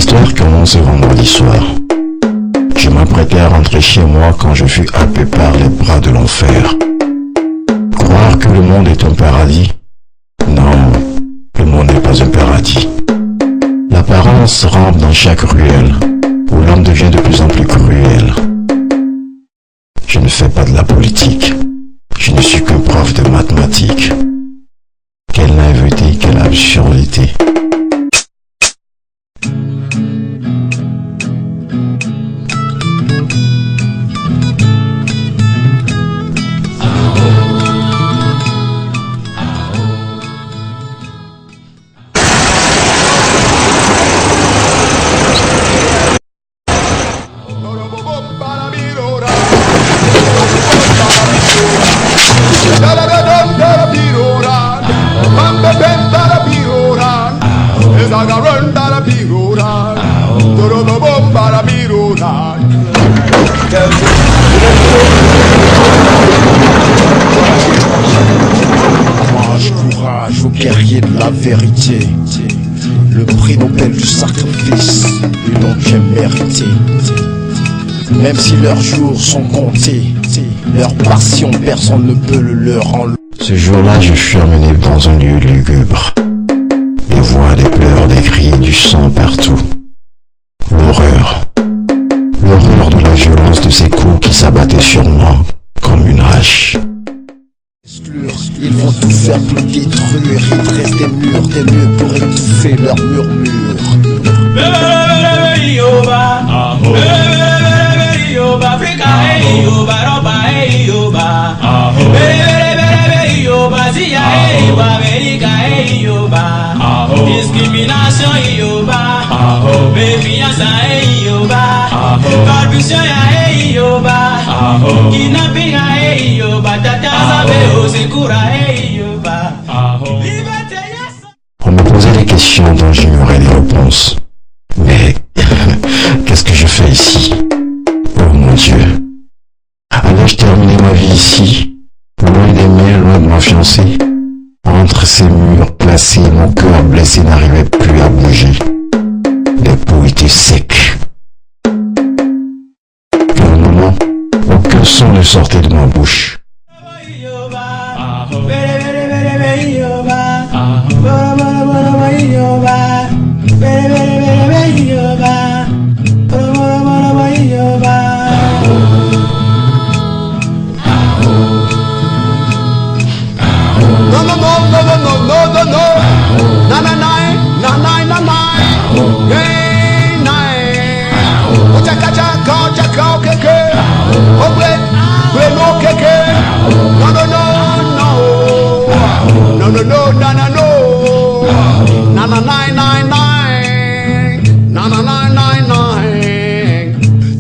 L'histoire commence ce vendredi soir. Je m'apprêtais à rentrer chez moi quand je fus happé par les bras de l'enfer. Croire que le monde est un paradis? Non, le monde n'est pas un paradis. L'apparence rampe dans chaque ruelle, où l'homme devient de plus en plus cruel. Je ne fais pas de la politique. Je ne suis qu'un prof de mathématiques. Quelle naïveté, quelle absurdité. Courage aux guerriers de la vérité. Le prix Nobel du sacrifice, ils l'ont bien mérité. Même si leurs jours sont comptés, leur passion, personne ne peut le leur enlever. Ce jour-là, je fus emmené dans un lieu lugubre. Des voix, des pleurs, des cris, du sang partout. L'horreur. L'horreur de la violence de ces coups qui s'abattaient sur moi comme une hache. Ils vont tout faire pour détruire. Il reste des murs pour étouffer leurs murmures. Discrimination Yoba, méfiance Yoba, corruption Yoba, kidnapping Yoba, tata au secours Yoba. On me posait des questions dont j'ignorais les réponses. Mais qu'est-ce que je fais ici? Oh mon Dieu. Allais-je terminer ma vie ici, loin des miens, loin de ma fiancée? Entre ces murs placés, mon cœur blessé n'arrivait plus à bouger. Les peaux étaient secs. Pour un moment, aucun son ne sortait de ma bouche.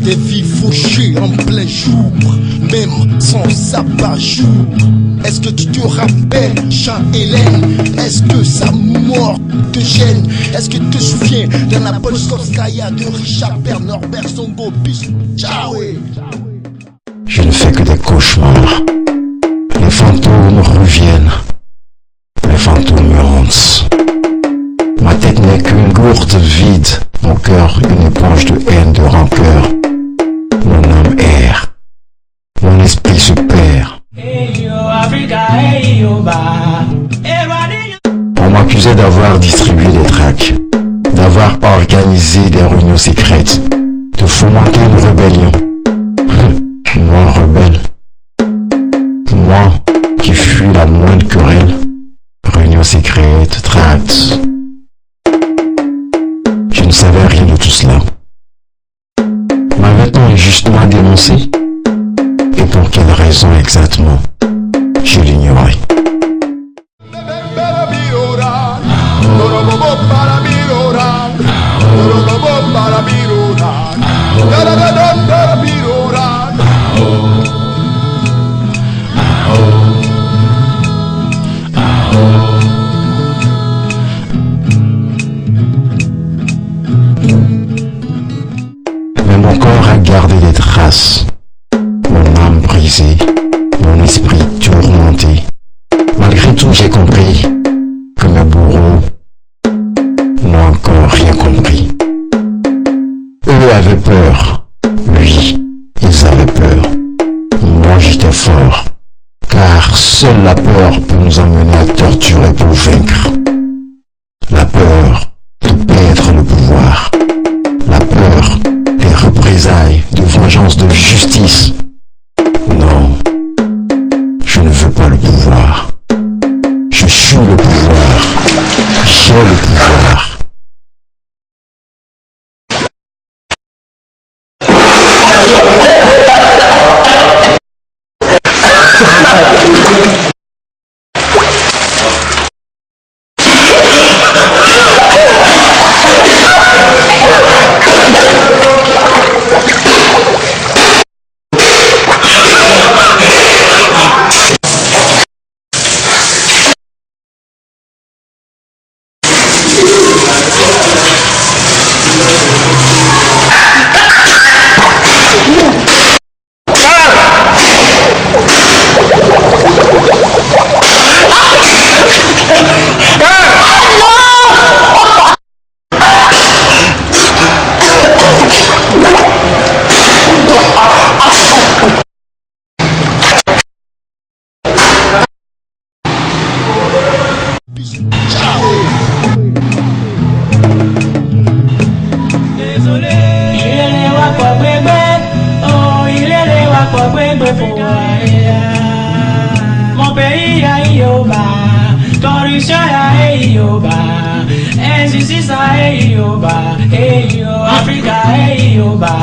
Des vies fauchées en plein jour, même sans abat-jour. Est-ce que tu te rappelles, Jean-Hélène? Est-ce que sa mort te gêne? Est-ce que tu te souviens d'Anna Polskaya, de Richard Père, Norbert Zongo, Ciao? Je ne fais que des cauchemars. Les fantômes reviennent. Les fantômes me hantent. Ma tête n'est qu'une gourde vide. Mon cœur, une éponge de haine, de rancœur. Mon âme erre. Mon esprit se perd. On m'accusait d'avoir distribué des tracts, d'avoir organisé des réunions secrètes, de fomenter une rébellion. Moi, rebelle. Moi, qui fuis la moindre querelle. Réunion secrète, tracts. Je ne savais rien de tout cela. M'avait-on injustement dénoncé? Et pour quelle raison exactement? Je l'ignorais. Mais mon corps a gardé des traces, mon âme brisée, mon esprit eux avaient peur. Oui, ils avaient peur. Moi j'étais fort. Car seule la peur peut nous amener à torturer pour vaincre. La peur de perdre le pouvoir. La peur des représailles, de vengeance, de justice. Non, je ne veux pas le pouvoir. Je suis le pouvoir. J'ai le pouvoir. Mon pays a Yoba, corruption a Yoba, injustice a Yoba, Africa a Yoba.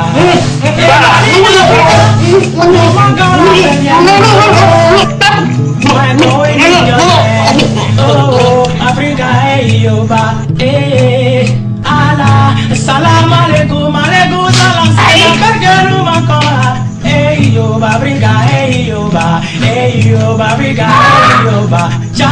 Africa a Yoba, Allah, salam alaikum, alaikum salam, salam, makora. Yoba, Africa, Yoba, Africa, Yoba, just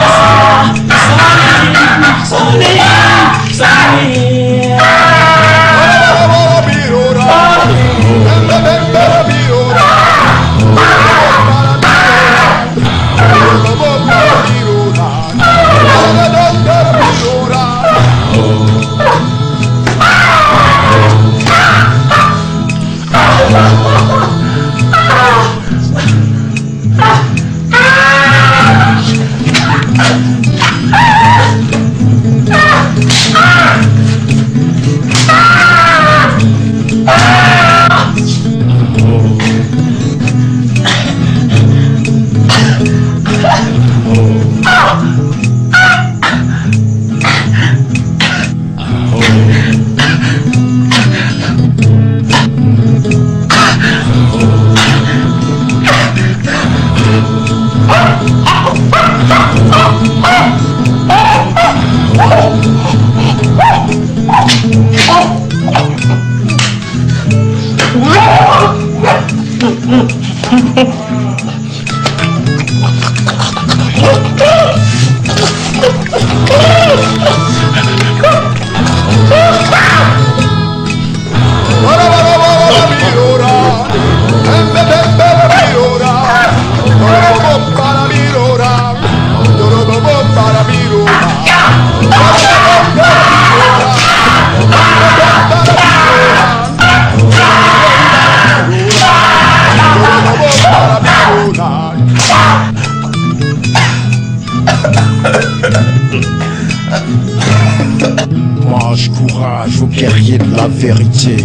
Mange courage aux guerriers de la vérité.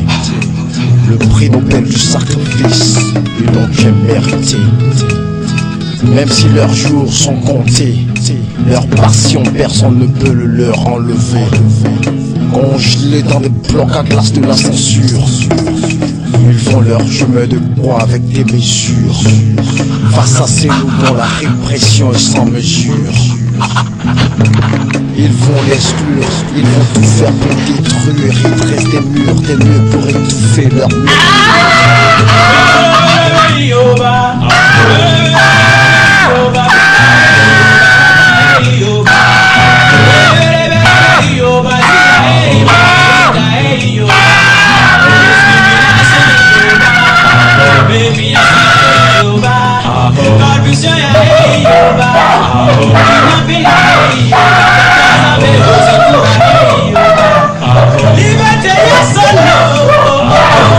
Le prix Nobel du sacrifice, ils l'ont bien mérité. Même si leurs jours sont comptés, leur passion personne ne peut le leur enlever. Congelés dans des blocs à glace de la censure, ils font leur chemin de croix avec des mesures. Face à ces loups dont la répression est sans mesure, ils vont l'exclure, ils vont tout faire pour détruire. Il dresse des murs pour étouffer leur mur. Liberté, yes or no?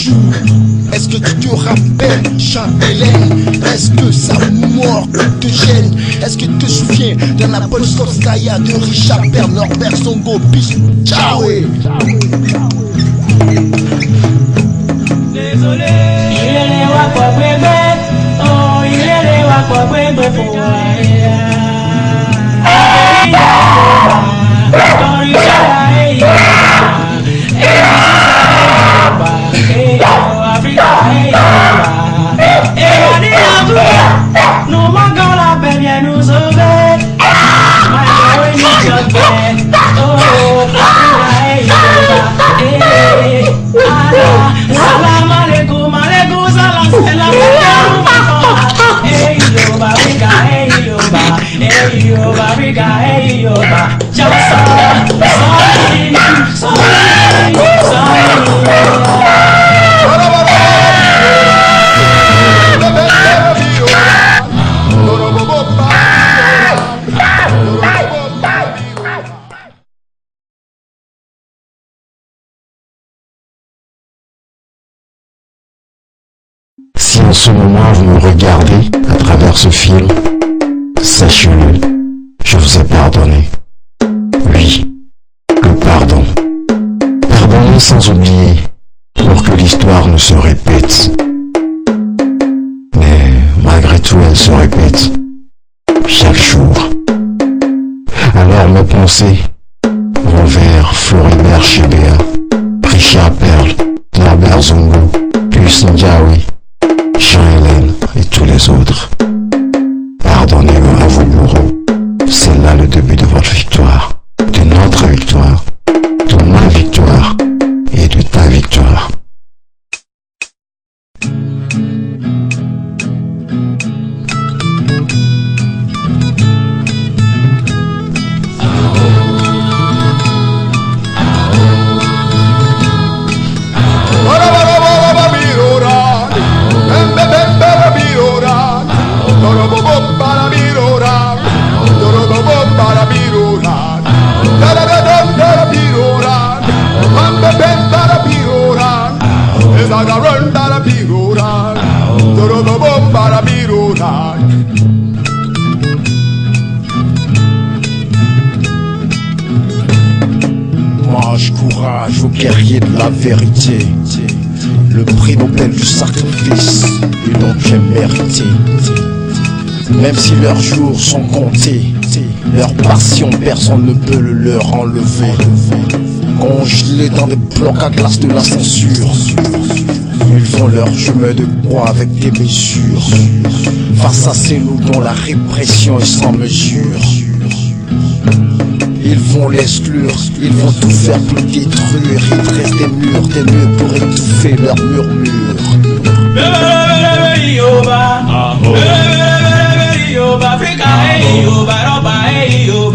jour. Est-ce que tu te rappelles, Jean-Hélène? Est-ce que sa mort te gêne? Est-ce que tu te souviens de la Polskovskaya, de Richard Perle, Norbert Zongo, Biche? Ciao! Désolé. Il est les wakwa bébé. Oh, il est les wakwa bébé pour nous manquons la paix, viens nous sauver. Salam alaikum, alaikum salam, salam alaikum. Hey yo Africa, hey yo Africa, hey yo Si en ce moment vous me regardez à travers ce film, sachez-le, je vous ai pardonné. Oui, le pardon. Pardonnez sans oublier, pour que l'histoire ne se répète. Mais malgré tout, elle se répète, chaque jour. Alors mes pensées vont vers Floribert Chebeya, Richard Perle, Norbert Zongo, Luce Ndiaye, Jean-Hélène et tous les autres. Pardonnez-le à vos bourreaux. C'est là le début de votre victoire, de notre victoire, de ma victoire et de ta victoire. Mange courage aux guerriers de la vérité, le prix Nobel du sacrifice, et donc j'ai mérité. Même si leurs jours sont comptés, leur passion personne ne peut le leur enlever. Congelés dans des blocs à glace de la censure, ils font leur chemin de croix avec des mesures. Face à ces loups dont la répression est sans mesure, ils vont l'exclure, ils vont tout faire pour détruire. Il dresse des murs pour étouffer leurs murmures. Africa, hey yo, Baroba, hey yo,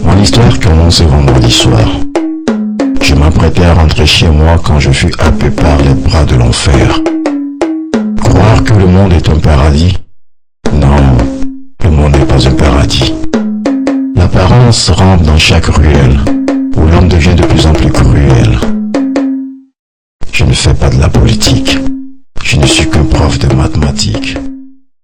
Mon histoire commence vendredi soir. Je m'apprêtais à rentrer chez moi quand je fus happé par les bras de l'enfer. Croire que le monde est un paradis? Non, le monde n'est pas un paradis. L'apparence rampe dans chaque ruelle, où l'homme devient de plus en plus cruel. Je ne fais pas de la politique, je ne suis qu'un prof de mathématiques.